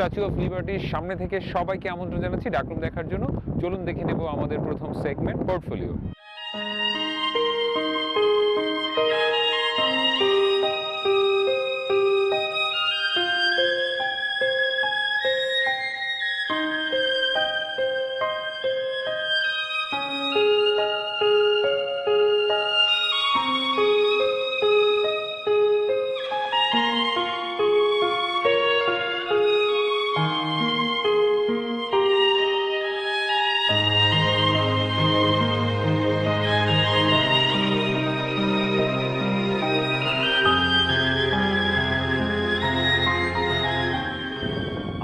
Statue of লিবার্টির সামনে থেকে সবাইকে আমন্ত্রণ জানাচ্ছি ডার্করুম দেখার জন্য। চলুন দেখে নেব আমাদের প্রথম সেগমেন্ট পোর্টফোলিও।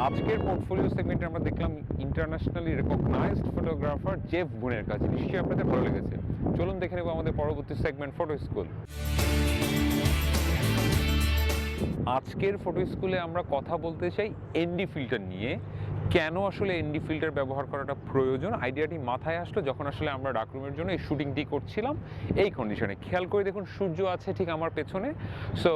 আজকের পোর্টফোলিও সেগমেন্টে আমরা দেখলাম ইন্টারন্যাশনালি রেকগনাইজড ফটোগ্রাফার জেফ বুনের কাজ। নিশ্চয়ই আপনাদের ভালো লেগেছে। চলুন দেখে নেব আমাদের পরবর্তী সেগমেন্ট ফটো স্কুল। আজকের ফটো স্কুলে আমরা কথা বলতে চাই এনডি ফিল্টার নিয়ে। কেন আসলে এনডি ফিল্টার ব্যবহার করাটা প্রয়োজন, আইডিয়াটি মাথায় আসলো যখন আসলে আমরা ডার্করুমের জন্য এই শুটিংটি করছিলাম এই কন্ডিশনে। খেয়াল করে দেখুন সূর্য আছে ঠিক আমার পেছনে, সো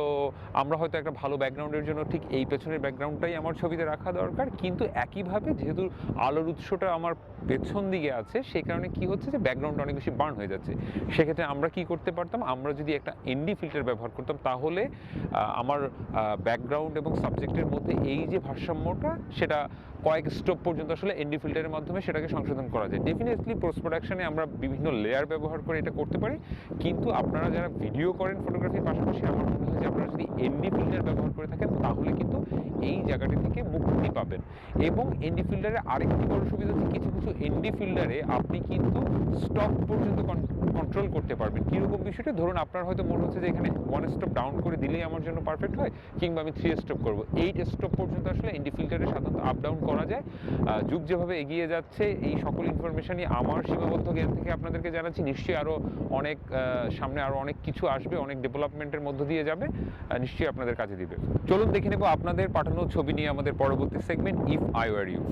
আমরা হয়তো একটা ভালো ব্যাকগ্রাউন্ডের জন্য ঠিক এই পেছনের ব্যাকগ্রাউন্ডটাই আমার ছবিতে রাখা দরকার, কিন্তু একইভাবে যেহেতু আলোর উৎসটা আমার পেছন দিকে আছে সেই কারণে কি হচ্ছে যে ব্যাকগ্রাউন্ডটা অনেক বেশি বার্ন হয়ে যাচ্ছে। সেক্ষেত্রে আমরা কি করতে পারতাম, আমরা যদি একটা এনডি ফিল্টার ব্যবহার করতাম তাহলে আমার ব্যাকগ্রাউন্ড এবং সাবজেক্টের মধ্যে এই যে ভারসাম্যটা সেটা কয়েক স্টেপ পর্যন্ত আসলে এনডি ফিল্টারের মাধ্যমে সেটাকে সংশোধন করা যায়। ডেফিনেটলি পোস্ট প্রোডাকশনে আমরা বিভিন্ন লেয়ার ব্যবহার করে এটা করতে পারি, কিন্তু আপনারা যারা ভিডিও করেন ফটোগ্রাফির পাশাপাশি আমার মনে হয় যে আপনারা যদি এনডি ফিল্টার ব্যবহার করে থাকেন তাহলে কিন্তু এই জায়গাটি থেকে মুক্তি পাবেন। এবং এনডি ফিল্টারে আরেকটি বড় সুবিধা হচ্ছে কিছু কিছু এনডি ফিল্টারে আপনি কিন্তু স্টপ পর্যন্ত কন্ট্রোল করতে পারবেন। কীরকম বিষয়টা, ধরুন আপনার হয়তো মনে হচ্ছে যে এখানে 1 স্টেপ ডাউন করে দিলেই আমার জন্য পারফেক্ট হয়, কিংবা আমি 3 স্টেপ করবো, 8 স্টেপ পর্যন্ত আসলে এনডি ফিল্টারে সাধারণত আপ ডাউন করা যায়। যুগ যেভাবে এগিয়ে যাচ্ছে এই সকল ইনফরমেশনই আমার সীমাবদ্ধ জ্ঞান থেকে আপনাদেরকে জানাচ্ছি। নিশ্চয়ই আরও অনেক সামনে আরও অনেক কিছু আসবে, অনেক ডেভেলপমেন্টের মধ্য দিয়ে যাবে, নিশ্চয়ই আপনাদের কাজে দিবে। চলুন দেখে নেব আপনাদের পাঠানো ছবি নিয়ে আমাদের পরবর্তী segment if I were you.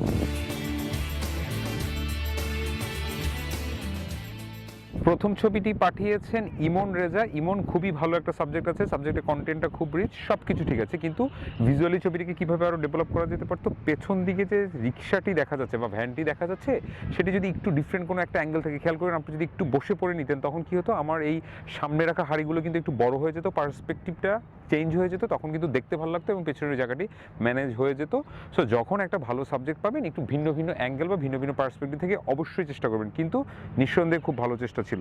প্রথম ছবিটি পাঠিয়েছেন ইমন রেজা। ইমন খুবই ভালো একটা সাবজেক্ট আছে, সাবজেক্টের কন্টেন্টটা খুব রিচ, সব কিছু ঠিক আছে, কিন্তু ভিজুয়ালি ছবিটিকে কীভাবে আরও ডেভেলপ করা যেতে পারতো। পেছন দিকে যে রিক্সাটি দেখা যাচ্ছে বা ভ্যানটি দেখা যাচ্ছে সেটি যদি একটু ডিফারেন্ট কোনো একটা অ্যাঙ্গেল থেকে খেয়াল করেন, আপনি যদি একটু বসে পড়ে নিতেন তখন কী হতো, আমার এই সামনে রাখা হাড়িগুলো কিন্তু একটু বড় হয়ে যেত, পার্সপেক্টিভটা চেঞ্জ হয়ে যেত, তখন কিন্তু দেখতে ভালো লাগতো এবং পেছনের জায়গাটি ম্যানেজ হয়ে যেত। সো যখন একটা ভালো সাবজেক্ট পাবেন একটু ভিন্ন ভিন্ন অ্যাঙ্গেল বা ভিন্ন ভিন্ন পার্সপেক্টিভ থেকে অবশ্যই চেষ্টা করবেন, কিন্তু নিঃসন্দেহে খুব ভালো চেষ্টা ছিল।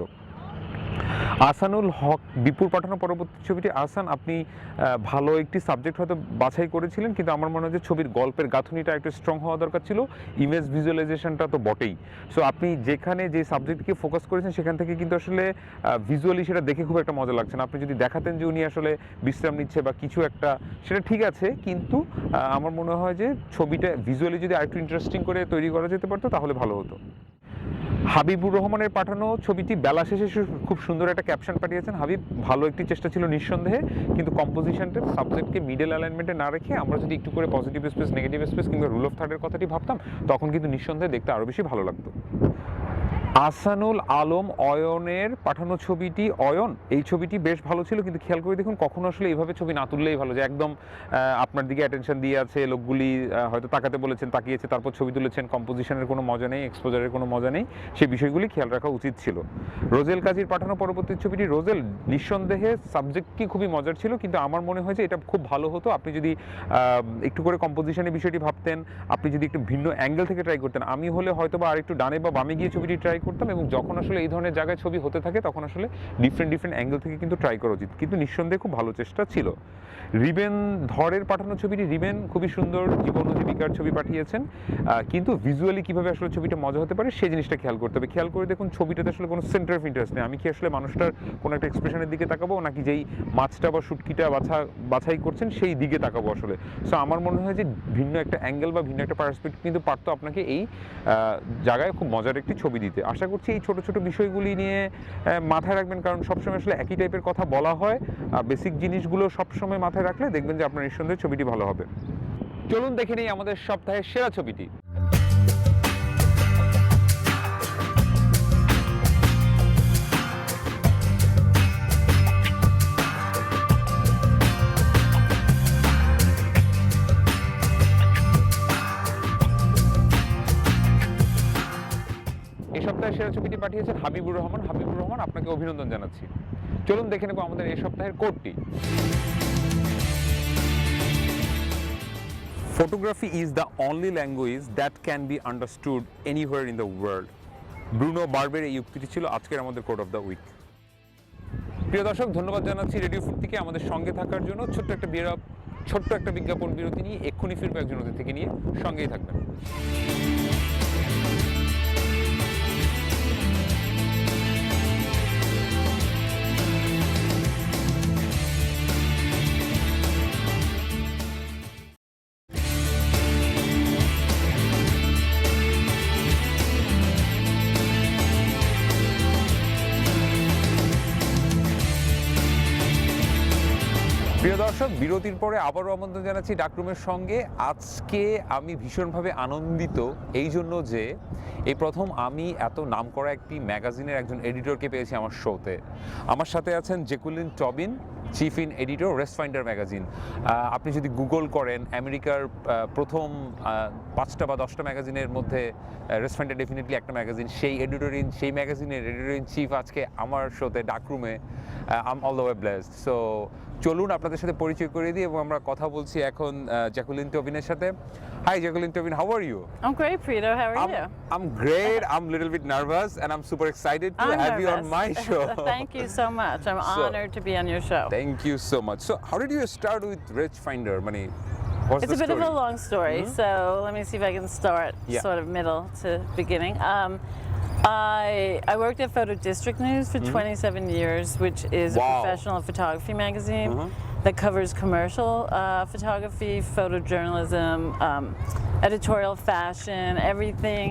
আসানুল হক বিপুর পাঠানো পরবর্তী ছবিটি। আসান, আপনি ভালো একটি সাবজেক্ট হয়তো বাছাই করেছিলেন, কিন্তু আমার মনে হয় যে ছবির গল্পের গাঁথনিটা একটু স্ট্রং হওয়া দরকার ছিল, ইমেজ ভিজুয়ালাইজেশনটা তো বটেই। সো আপনি যেখানে যে সাবজেক্টকে ফোকাস করেছেন সেখান থেকে কিন্তু আসলে ভিজুয়ালি সেটা দেখে খুব একটা মজা লাগছে না। আপনি যদি দেখাতেন যে উনি আসলে বিশ্রাম নিচ্ছে বা কিছু একটা, সেটা ঠিক আছে, কিন্তু আমার মনে হয় যে ছবিটা ভিজুয়ালি যদি আরেকটু ইন্টারেস্টিং করে তৈরি করা যেতে পারতো তাহলে ভালো হতো। হাবিবুর রহমানের পাঠানো ছবিটি। বেলা শেষে খুব সুন্দর একটা ক্যাপশন পাঠিয়েছেন হাবিব। ভালো একটি চেষ্টা ছিল নিঃসন্দেহে, কিন্তু কম্পোজিশনটা সাবজেক্টকে মিডল অ্যালাইনমেন্টে না রেখে আমরা যদি একটু করে পজিটিভ স্পেস, নেগেটিভ স্পেস কিংবা রুল অফ থার্ডের কথাটি ভাবতাম তখন কিন্তু নিঃসন্দেহে দেখতে আরও বেশি ভালো লাগতো। আসানুল আলম অয়নের পাঠানো ছবিটি। অয়ন, এই ছবিটি বেশ ভালো ছিল, কিন্তু খেয়াল করে দেখুন কখনো আসলে এইভাবে ছবি না তুললেই ভালো, যে একদম আপনার দিকে অ্যাটেনশন দিয়ে আছে, লোকগুলি হয়তো তাকাতে বলেছেন, তাকিয়েছে, তারপর ছবি তুলেছেন, কম্পোজিশনের কোনো মজা নেই, এক্সপোজারের কোনো মজা নেই, সেই বিষয়গুলি খেয়াল রাখা উচিত ছিল। রোজেল কাজীর পাঠানো পরবর্তী ছবিটি। রোজেল, নিঃসন্দেহে সাবজেক্ট কি খুবই মজার ছিল, কিন্তু আমার মনে হয় যে এটা খুব ভালো হতো আপনি যদি একটু করে কম্পোজিশনের বিষয়টি ভাবতেন, আপনি যদি একটু ভিন্ন অ্যাঙ্গেল থেকে ট্রাই করতেন। আমি হলে হয়তো বা আরেকটু ডানে বা বামে গিয়ে ছবিটি ট্রাই করতাম, এবং যখন আসলে এই ধরনের জায়গায় ছবি হতে থাকে তখন আসলে ডিফারেন্ট অ্যাঙ্গেল থেকে কিন্তু ট্রাই করা উচিত, কিন্তু নিঃসন্দেহে খুব ভালো চেষ্টা ছিল। রিবেন ধরের পাঠানো ছবিটি। রিবেন খুবই সুন্দর জীবন ও জীবিকার ছবি পাঠিয়েছেন, কিন্তু ভিজুয়ালি কীভাবে আসলে ছবিটা মজা হতে পারে সেই জিনিসটা খেয়াল করতে হবে। খেয়াল করে দেখুন ছবিটাতে আসলে কোনো সেন্টার অফ ইন্টারেস্ট নেই। আমি কি আসলে মানুষটার কোনো একটা এক্সপ্রেশনের দিকে তাকাবো, নাকি যেই মাছটা বা শুটকিটা বাছাই করছেন সেই দিকে তাকাবো আসলে। সো আমার মনে হয় যে ভিন্ন একটা অ্যাঙ্গেল বা ভিন্ন একটা পার্সপেক্টিভ কিন্তু পারতো আপনাকে এই জায়গায় খুব মজার একটি ছবি দিতে। আশা করছি এই ছোট ছোট বিষয়গুলি নিয়ে মাথায় রাখবেন, কারণ সবসময় আসলে একই টাইপের কথা বলা হয়, বেসিক জিনিসগুলো সবসময় মাথায় রাখলে দেখবেন যে আপনার নিঃসন্দেহে ছবিটি ভালো হবে। চলুন দেখে নিই আমাদের সপ্তাহের সেরা ছবিটি। এই সপ্তাহে সেরা ছবিটি পাঠিয়েছেন হাবিবুর রহমান। হাবিবুর রহমান, আপনাকে অভিনন্দন জানাচ্ছি। চলুন দেখে নেব আমাদের এই সপ্তাহের কোডটি। Photography is the only language that can be understood anywhere in the world. Bruno বার্বের এই উক্তিটি ছিল আজকের আমাদের কোড অফ দ্য উইক। প্রিয় দর্শক, ধন্যবাদ জানাচ্ছি রেডিও ফুর্তিকে আমাদের সঙ্গে থাকার জন্য। ছোট্ট একটা বিজ্ঞাপন বিরতি নিয়ে এক্ষুনি ফিরবো একজন অতিথি থেকে নিয়ে। সঙ্গেই থাকবেন। প্রিয় দর্শক, বিরতির পরে আবারও আমন্ত্রণ জানাচ্ছি ডার্করুমের সঙ্গে। আজকে আমি ভীষণভাবে আনন্দিত এই জন্য যে এই প্রথম আমি এত নামকরা একটি ম্যাগাজিনের একজন এডিটরকে পেয়েছি আমার শোতে। আমার সাথে আছেন Jacqueline Tobin, chief in editor rangefinder magazine. আপনি যদি গুগল করেন আমেরিকার প্রথম 5টা বা 10টা ম্যাগাজিনের মধ্যে রেঞ্জফাইন্ডার ডেফিনেটলি একটা ম্যাগাজিন। সেই ম্যাগাজিনের এডিটর ইন চিফ আজকে আমার শোতে ডার্করুমে। I'm all the way blessed. So চলুন আপনাদের সাথে পরিচয় করে দিই এবং আমরা কথা বলছি এখন জ্যাকুলিন টবিনের সাথে। Hi Jacqueline Tobin, how are you? I'm great, Prito. How are you? I'm great. I'm a little bit nervous and I'm super excited to have you on my show. Thank you so much. I'm honored to be on your show. Thank you so much. So how did you start with Rangefinder? What's It's the a bit story? of a long story, so let me see if I can start sort of middle to beginning. I worked at Photo District News for 27 years, which is a professional photography magazine that covers commercial photography, photojournalism, editorial fashion, everything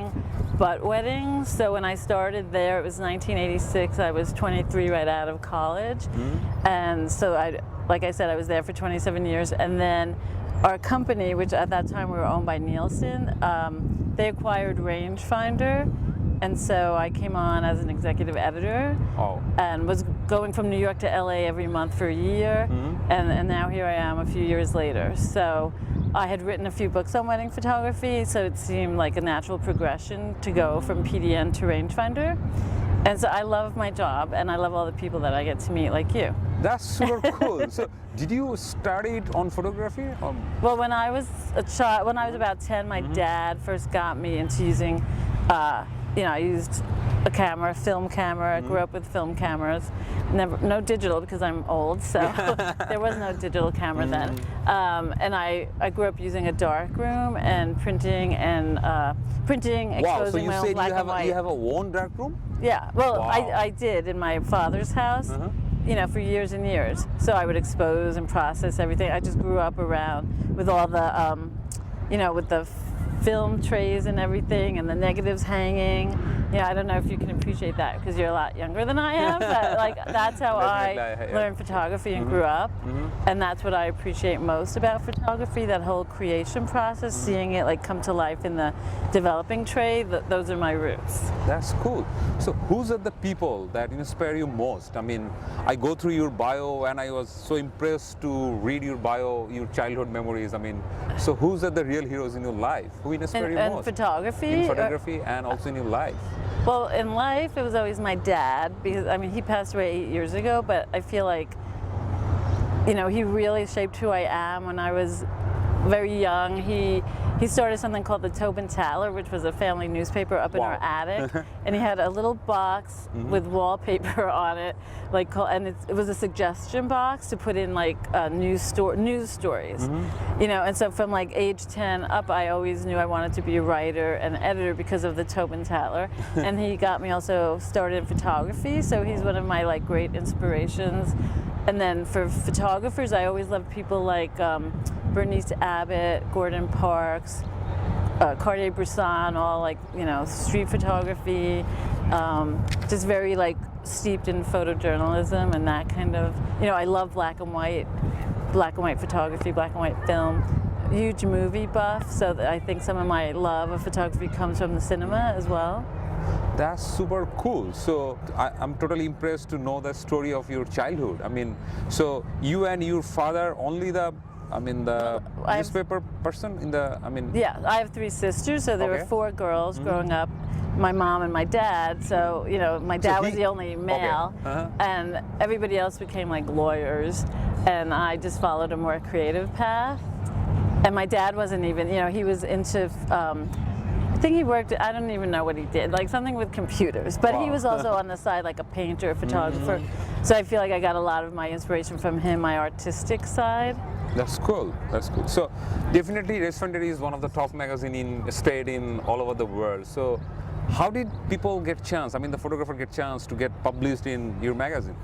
but weddings. So when I started there, it was 1986. I was 23 right out of college. And so like I said, I was there for 27 years. And then our company, which at that time we were owned by Nielsen, they acquired Rangefinder. And so I came on as an executive editor and was going from New York to LA every month for a year. And now here I am a few years later. So I had written a few books on wedding photography, so it seemed like a natural progression to go from PDN to Rangefinder. And so I love my job and I love all the people that I get to meet like you. That's super cool. So did you study on photography? Well, when I was a child, when I was about 10, my dad first got me into using I used a camera, film camera. I grew up with film cameras. No digital because I'm old, so there was no digital camera then. And I grew up using a darkroom and printing, exposing my own black and white. You have a own darkroom? Yeah, well, I did in my father's house. For years and years. So I would expose and process everything. I just grew up around with all the, with the film trays and everything and the negatives hanging. I don't know if you can appreciate that because you're a lot younger than I am, but that's how I learned photography and grew up. And that's what I appreciate most about photography, that whole creation process, seeing it come to life in the developing tray. Those are my roots. That's cool. So who's are the people that inspire you most? I go through your bio and I was so impressed to read your bio, your childhood memories. So who's are the real heroes in your life? Who inspire you most? In photography? In photography and also in your life. Well, in life, it was always my dad because, he passed away 8 years ago, but I feel like, he really shaped who I am when I was very young. He started something called the Tobin Taller, which was a family newspaper up in our attic, and he had a little box with wallpaper on it, and it was a suggestion box to put in news stories, And so from age 10 up, I always knew I wanted to be a writer and editor because of the Tobin Taller, and he got me also started in photography. So he's one of my great inspirations. And then for photographers, I always loved people like Bernice Abbott, Gordon Parks, Cartier-Bresson, all street photography, just very steeped in photojournalism and that kind of, I love black and white photography, black and white film. Huge movie buff, so I think some of my love of photography comes from the cinema as well. That's super cool. So I'm totally impressed to know the story of your childhood. So you and your father only the newspaper person in the, Yeah, I have 3 sisters, so there were 4 girls growing up. my mom and my dad. So, you know, my dad was the only male, and everybody else became like lawyers, and I just followed a more creative path. And my dad wasn't even, you know, he was into, I think he worked, I don't even know what he did, like something with computers. But he was also on the side like a painter, a photographer. So I feel like I got a lot of my inspiration from him, my artistic side. That's cool. That's cool. So definitely Rangefinder is one of the top magazine in state in all over the world. So how did people get chance? I mean, the photographer get chance to get published in your magazine?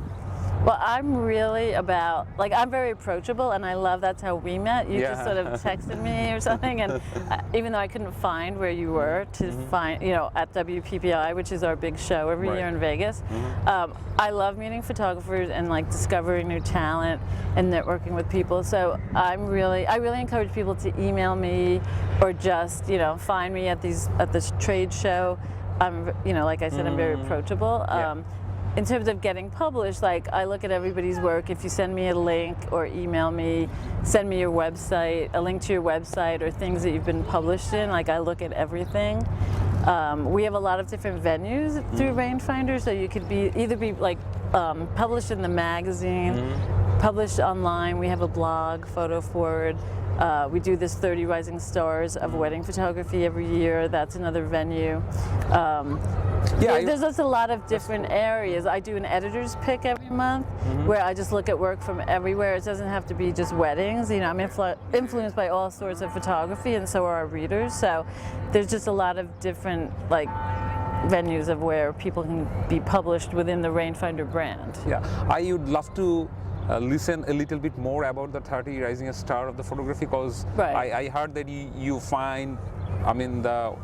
Well, I'm really about, like, I'm very approachable, and I love that's how we met. You just sort of texted me or something, and even though I couldn't find where you were to find, you know, at WPPI, which is our big show every year in Vegas, I love meeting photographers and like discovering new talent and networking with people. So I really encourage people to email me or just, you know, find me at this trade show. I'm, you know, like I said, I'm very approachable. In terms of getting published, like I look at everybody's work. If you send me a link or email me, send me your website, a link to your website or things that you've been published in, like I look at everything. We have a lot of different venues through Rangefinder, so you could either be like published in the magazine, published online. We have a blog, Photo Forward. We do this 30 Rising Stars of wedding photography every year. That's another venue. There's just a lot of different areas. I do an editor's pick every month where I just look at work from everywhere. It doesn't have to be just weddings. You know, I'm influenced by all sorts of photography, and so are our readers. So there's just a lot of different like venues of where people can be published within the Rangefinder brand. Yeah, I would love to listen a little bit more about the 30 Rising Star of the photography, because I heard that you find, I mean, the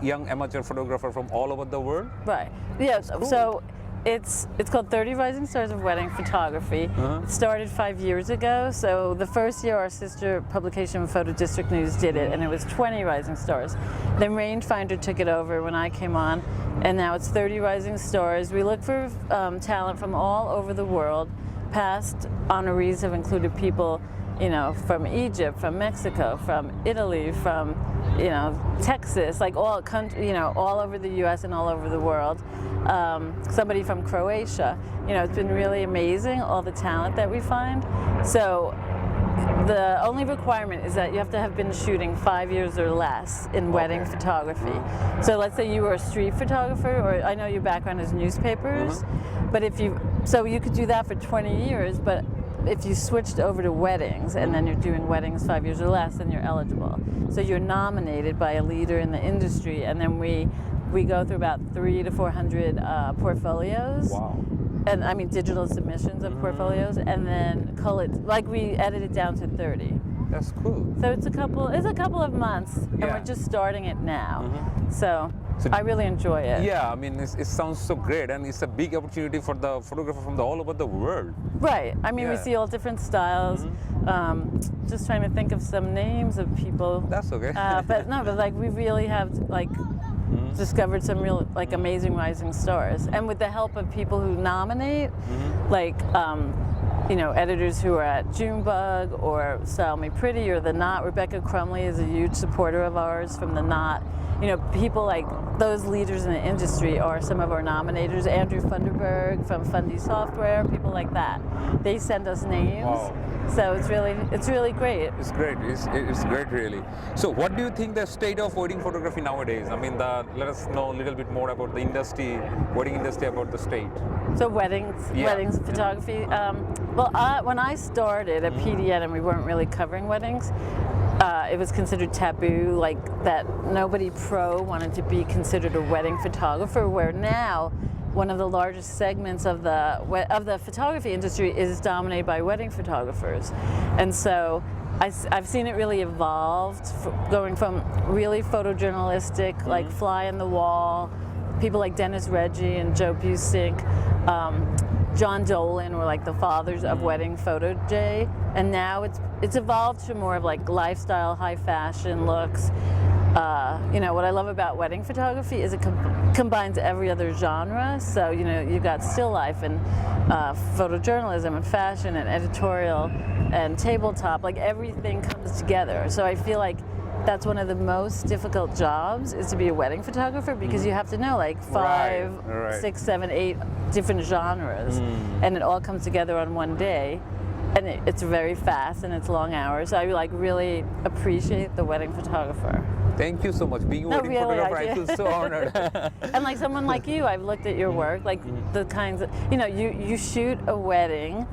young amateur photographer from all over the world. Right. Yes. Cool. So it's called 30 Rising Stars of Wedding Photography. It started 5 years ago. So the first year our sister publication Photo District News did it, and it was 20 Rising Stars. Then Rangefinder took it over when I came on, and now it's 30 Rising Stars. We look for talent from all over the world. Past honorees have included people, you know, from Egypt, from Mexico, from Italy, from, you know, Texas, like all country, you know, all over the U.S. and all over the world. Somebody from Croatia. You know, it's been really amazing, all the talent that we find. So the only requirement is that you have to have been shooting 5 years or less in wedding photography. So let's say you were a street photographer, or I know your background is newspapers, but so you could do that for 20 years, but if you switched over to weddings and then you're doing weddings 5 years or less, then you're eligible. So you're nominated by a leader in the industry, and then we go through about 300 to 400 portfolios. Wow. And I mean digital submissions of portfolios, and then we edit it down to 30. That's cool. So it's a couple of months, and we're just starting it now. So I really enjoy it. Yeah, I mean, it sounds so great, and it's a big opportunity for the photographer from all over the world. Right. I mean, we see all different styles. Just trying to think of some names of people. That's okay. But like we really have like discovered some real like amazing rising stars, and with the help of people who nominate, like you know, editors who are at Junebug or Style Me Pretty or The Knot. Rebecca Crumley is a huge supporter of ours from The Knot. You know, people like those leaders in the industry are some of our nominators. Andrew Funderburg from Fundy Software, people like that. They send us names. Wow. So it's really great. It's great. It's great, really. So, what do you think the state of wedding photography nowadays? I mean, let us know a little bit more about the industry, wedding industry, about the state. So weddings photography. Well, when I started at PDN and we weren't really covering weddings, it was considered taboo, like that nobody pro wanted to be considered a wedding photographer, where now one of the largest segments of the photography industry is dominated by wedding photographers. And so I've seen it really evolved, going from really photojournalistic, like fly in the wall, people like Dennis Reggie and Joe Busick, John Dolan were like the fathers of wedding photo J, and now it's evolved to more of like lifestyle, high fashion looks. You know, what I love about wedding photography is it combines every other genre. So, you know, you've got still life and photojournalism and fashion and editorial and tabletop, like everything comes together. So I feel like that's one of the most difficult jobs, is to be a wedding photographer, because you have to know like five, Right. 6, 7, 8 different genres, and it all comes together on one day. And it's very fast and it's long hours. So I like really appreciate the wedding photographer. Thank you so much. Being a No, wedding really, photographer, I I feel so honored. And like someone like you, I've looked at your work, like the kinds of, you shoot a wedding,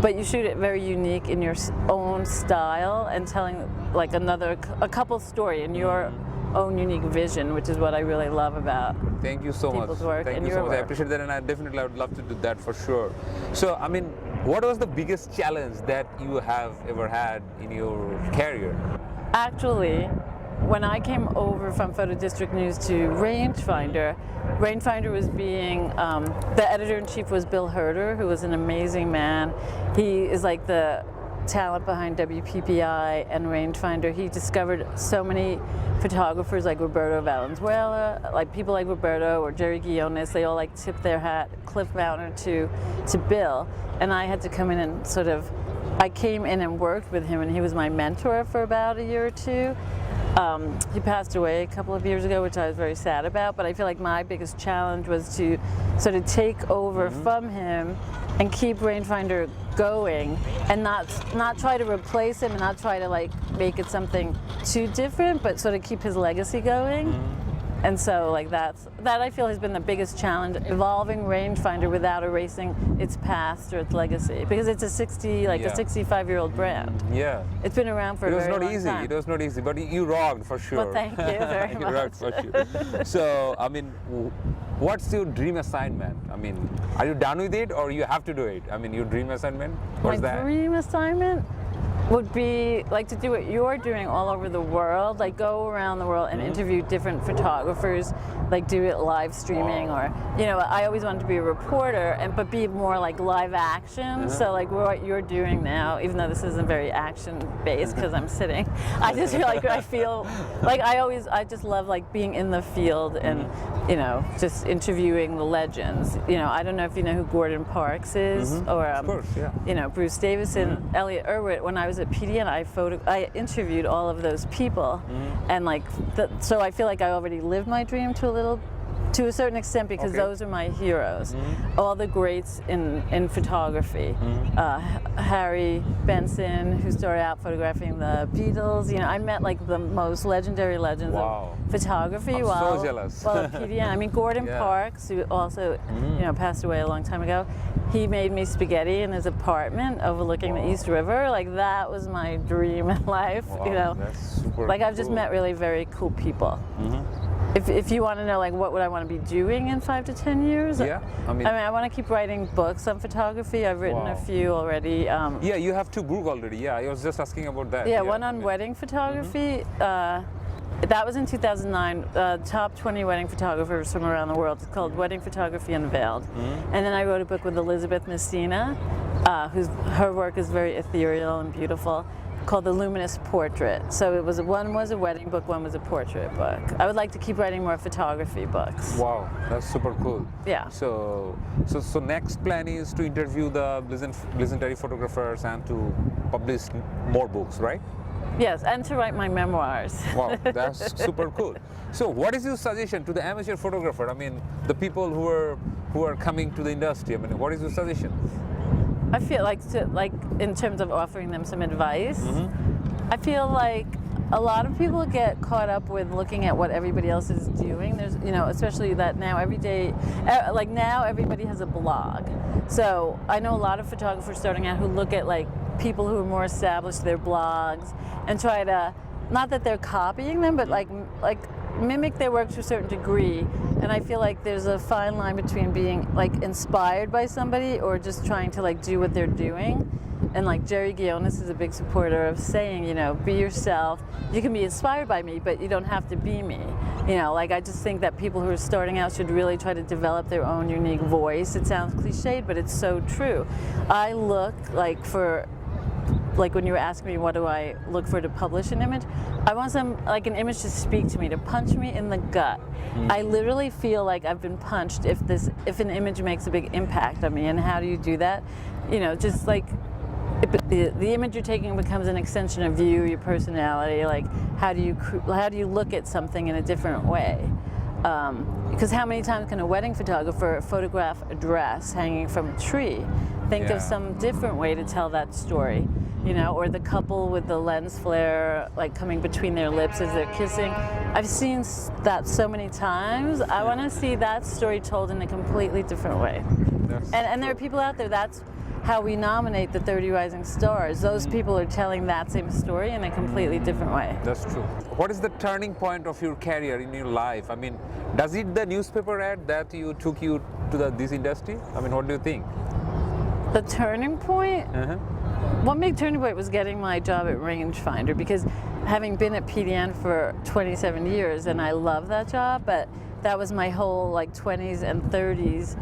but you shoot it very unique in your own style and telling like a couple story in your own unique vision, which is what I really love about Thank you so much. people's work Thank and you your so much. I work. appreciate that, and I would love to do that for sure. So, I mean, what was the biggest challenge that you have ever had in your career? Actually, when I came over from Photo District News to Rangefinder was being, the editor-in-chief was Bill Herder, who was an amazing man. He is like the talent behind WPPI and Rangefinder. He discovered so many photographers like Roberto Valenzuela, like people like Roberto or Jerry Guiones. They all like tipped their hat, Cliff Mountner to Bill. And I had to come in and I came in and worked with him, and he was my mentor for about a year or two. He passed away a couple of years ago, which I was very sad about, but I feel like my biggest challenge was to sort of take over from him and keep Rangefinder going, and not try to replace him and not try to like make it something too different, but sort of keep his legacy going. And so like that I feel has been the biggest challenge, evolving Rangefinder without erasing its past or its legacy, because it's a 65-year-old brand. Yeah. It's been around for a very long time. It was not easy, but you rocked for sure. Well, thank you very You much. rocked for sure. So, I mean, what's your dream assignment? I mean, are you done with it, or you have to do it? I mean, your dream assignment? What's My that? dream assignment would be like to do what you're doing all over the world, like go around the world and interview different photographers, like do it live streaming, or I always wanted to be a reporter, but be more like live action. So like what you're doing now, even though this isn't very action based because I'm sitting, I just feel like I just love like being in the field and just interviewing the legends. I don't know if you know who Gordon Parks is, or Of course, yeah. Bruce Davison, Elliot Irwit. When I was at PDN, I interviewed all of those people, and like so I feel like I already lived my dream to a certain extent, because those are my heroes, all the greats in photography. Harry Benson, who started out photographing the Beatles. I met like the most legendary legends of photography. I'm so jealous. While at PDN. I mean, Gordon Parks, who also passed away a long time ago. He made me spaghetti in his apartment overlooking the East River. Like that was my dream in life. That's super Like I've just cool. met really very cool people. If you want to know like what would I want to be doing in 5 to 10 years? Yeah, I mean I want to keep writing books on photography. I've written a few already. yeah, you have 2 books already. Yeah, I was just asking about that. Yeah, one on wedding photography. That was in 2009. Top 20 wedding photographers from around the world. It's called Wedding Photography Unveiled. And then I wrote a book with Elizabeth Messina, her work is very ethereal and beautiful, called The Luminous Portrait. So one was a wedding book, one was a portrait book. I would like to keep writing more photography books. Wow, that's super cool. Yeah. So next plan is to interview the legendary photographers and to publish more books, right? Yes, and to write my memoirs. Wow, that's super cool. So what is your suggestion to the amateur photographer? I mean, the people who are coming to the industry. I mean, what is your suggestion? I feel like in terms of offering them some advice, I feel like a lot of people get caught up with looking at what everybody else is doing. There's, especially that now now everybody has a blog. So I know a lot of photographers starting out who look at like people who are more established, their blogs, and try to, not that they're copying them, but like mimic their work to a certain degree. And I feel like there's a fine line between being like inspired by somebody or just trying to like do what they're doing. And like Jerry Guiones is a big supporter of saying, be yourself. You can be inspired by me, but you don't have to be me. Like I just think that people who are starting out should really try to develop their own unique voice. It sounds cliched, but it's so true. I look like when you were asking me what do I look for to publish an image, I want an image to speak to me, to punch me in the gut. I literally feel like I've been punched if an image makes a big impact on me. And how do you do that? Just like the image you're taking becomes an extension of you, your personality. Like how do you look at something in a different way? Because how many times can a wedding photographer photograph a dress hanging from a tree? Think of some different way to tell that story, you know, or the couple with the lens flare like coming between their lips as they're kissing. I've seen that so many times. I want to see that story told in a completely different way. And there are people out there, that's how we nominate the 30 Rising Stars. Those people are telling that same story in a completely different way. That's true. What is the turning point of your career in your life? I mean, does it the newspaper ad that took you to this industry? I mean, what do you think? The turning point? One big turning point was getting my job at Rangefinder, because having been at PDN for 27 years, and I love that job, but that was my whole like 20s and 30s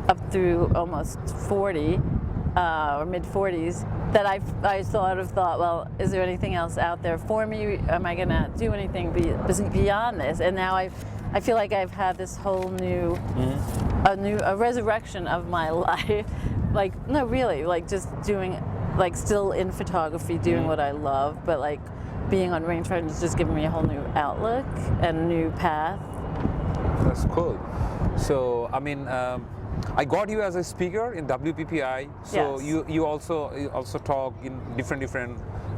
up through almost 40 or mid 40s, that I sort of thought, well, is there anything else out there for me? Am I gonna do anything beyond this? And now I feel like I've had this whole new, a resurrection of my life. Like, no, really, like just doing, like still in photography, doing what I love, but like being on Rangefinder is just giving me a whole new outlook and new path. That's cool. So, I mean, I got you as a speaker in WPPI. So Yes. you also talk in different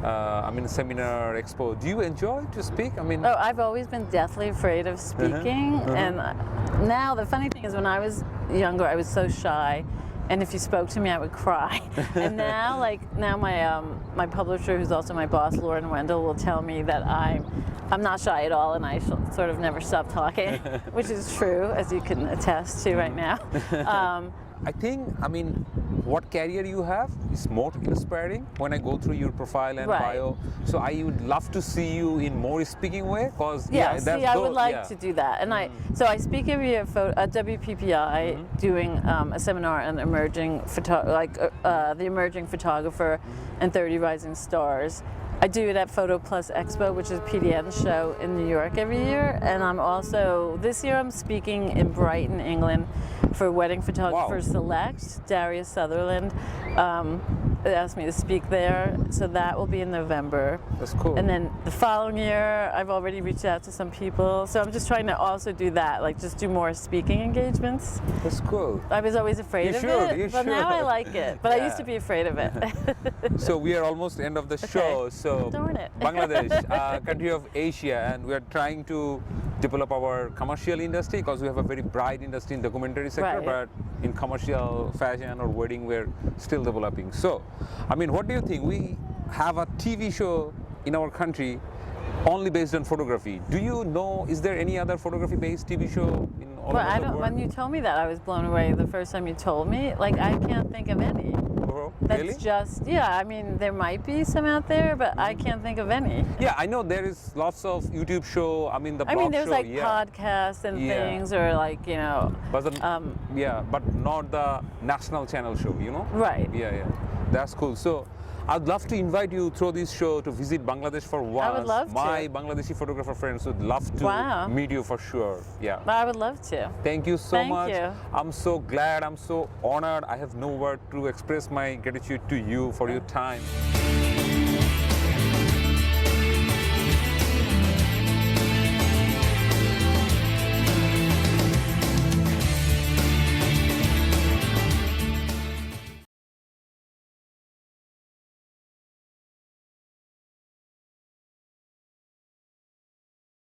I mean, seminar, expo. Do you enjoy to speak? I mean, Oh, I've always been deathly afraid of speaking, and now the funny thing is, when I was younger, I was so shy, and if you spoke to me, I would cry. And now, my publisher, who's also my boss, Lauren Wendell, will tell me that I'm not shy at all, and I sort of never stop talking, which is true, as you can attest to right now. I think, I mean, what career you have is more inspiring when I go through your profile and bio. So I would love to see you in more speaking way, because I would like to do that, and so I speak every year at WPPI, doing a seminar on the emerging photographer and 30 Rising Stars. I do it at Photo Plus Expo, which is PDN's show in New York every year, and I'm also, this year I'm speaking in Brighton, England for Wedding Photographers Select. Darius Sutherland asked me to speak there, so that will be in November. That's cool. And then the following year, I've already reached out to some people, so I'm just trying to also do that, like just do more speaking engagements. That's cool. I was always afraid of it, but now I like it. But I used to be afraid of it. So we are almost end of the show. So darn it. Bangladesh, country of Asia, and we are trying to develop our commercial industry, because we have a very bright industry in documentary sector, but in commercial fashion or wedding we're still developing. So, I mean, what do you think? We have a TV show in our country only based on photography. Do you know, is there any other photography based TV show in all over the world? When you told me that, I was blown away the first time you told me. Like, I can't think of any. That's really? just, I mean, there might be some out there, but I can't think of any. Yeah, I know there is lots of YouTube show, I mean the blog there's show, like podcasts and things, or like, you know. But but not the national channel show, you know? Right. Yeah. That's cool. So I'd love to invite you through this show to visit Bangladesh for once. I would love to. My Bangladeshi photographer friends would love to meet you for sure. Yeah. I would love to. Thank you so much. Thank you. I'm so glad, I'm so honored. I have no word to express my gratitude to you for your time.